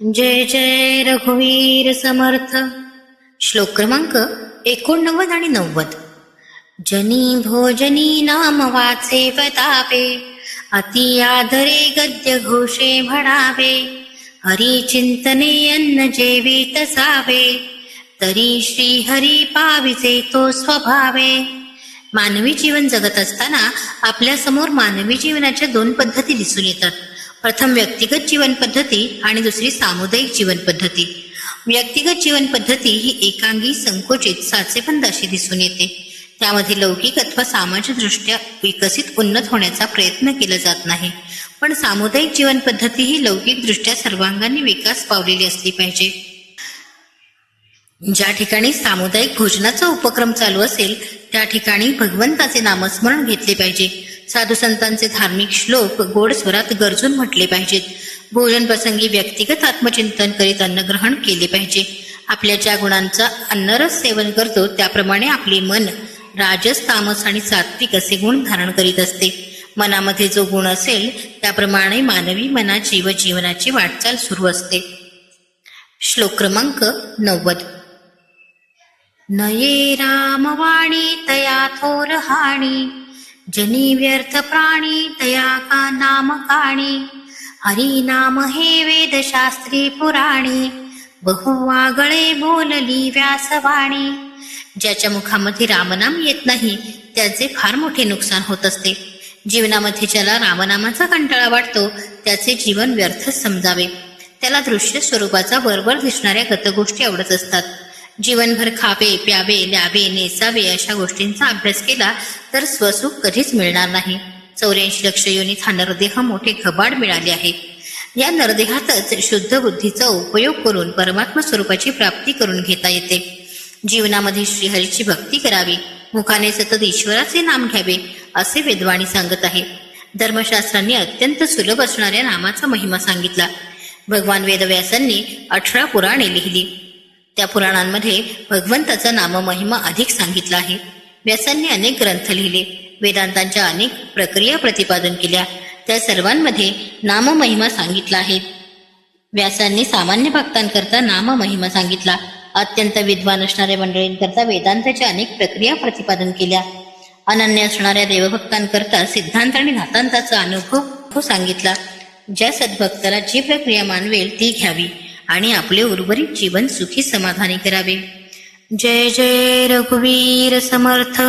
जय जय रघुवीर समर्थ. श्लोक क्रमांक 89 आणि 90. जनी भोजनी नाम वाचे प्रतापे, अति आदरे गद्य घोषे म्हणावे. हरी चिंतने अन्न जेवी तसावे, तरी श्री हरी पाविचे तो स्वभावे. मानवी जीवन जगत असताना आपल्या समोर मानवी जीवनाच्या दोन पद्धती दिसून येतात. प्रथम व्यक्तिगत जीवन पद्धती आणि दुसरी सामुदायिक जीवन पद्धती. व्यक्तिगत जीवन पद्धती ही एकांगी, संकोचित, साचेबंद अशी दिसून येते. त्यामध्ये लौकिक अथवा सामाजिक दृष्ट्या विकसित उन्नत होण्याचा प्रयत्न केला जात नाही. पण सामुदायिक जीवन पद्धती ही लौकिक दृष्ट्या सर्वांगाने विकास पावलेली असली पाहिजे. ज्या ठिकाणी सामुदायिक भोजनाचा उपक्रम चालू असेल त्या ठिकाणी भगवंताचे नामस्मरण घेतले पाहिजे. साधू संतांचे धार्मिक श्लोक गोड स्वरात गरजून म्हटले पाहिजेत. भोजन प्रसंगी व्यक्तिगत आत्मचिंतन करीत अन्न ग्रहण केले पाहिजे. आपल्या ज्या गुणांचा अन्नरस सेवन करतो त्याप्रमाणे आपले मन राजस, तामस आणि सात्विक असे गुण धारण करीत असते. मनामध्ये जो गुण असेल त्याप्रमाणे मानवी मनाची व जीवनाची वाटचाल सुरू असते. श्लोक क्रमांक 90. नये रामवाणी तया थोर हाणी, जनी व्यर्थ प्राणी तया का नाम काणी. हरी नाम हे वेदशास्त्री पुराणी, बहुवागळे बोलली व्यासवाणी. ज्याच्या मुखामध्ये रामनाम येत नाही त्याचे फार मोठे नुकसान होत असते. जीवनामध्ये ज्याला रामनामाचा कंटाळा वाटतो त्याचे जीवन व्यर्थ समजावे. त्याला दृश्य स्वरूपाचा वरवर दिसणाऱ्या गतगोष्टी आवडत असतात. जीवनभर खावे, प्यावे, ल्यावे, नेसावे अशा गोष्टींचा अभ्यास केला तर स्वसुख कधीच मिळणार नाही. 84 लक्ष योनीत हा नरदेह मोठे घबाड मिळाले आहे. या नरदेहातच शुद्ध बुद्धीचा उपयोग करून परमात्मा स्वरूपाची प्राप्ती करून घेता येते. जीवनामध्ये श्रीहरीची भक्ती करावी, मुखाने सतत ईश्वराचे नाम घ्यावे असे वेदवाणी सांगत आहे. धर्मशास्त्रांनी अत्यंत सुलभ असणाऱ्या नामाचा महिमा सांगितला. भगवान वेदव्यासांनी 18 पुराणे लिहिली. त्या पुराणांमध्ये भगवंताचा नाममहिमा अधिक सांगितला आहे. व्यासांनी अनेक ग्रंथ लिहिले, वेदांतांच्या अनेक प्रक्रिया प्रतिपादन केल्या. त्या सर्वांमध्ये नाममहिमा सांगितला आहे. व्यासांनी सामान्य भक्तांकरता नाममहिमा सांगितला. अत्यंत विद्वान असणाऱ्या मंडळींकरता वेदांताच्या अनेक प्रक्रिया प्रतिपादन केल्या. अनन्य असणाऱ्या देवभक्तांकरता सिद्धांत आणि धातांताचा अनुभव सांगितला. ज्या सद्भक्ताला जी प्रक्रिया मानवेल ती घ्यावी आणि आपले उर्वरित जीवन सुखी समाधानी करावे. जय जय रघुवीर समर्थ.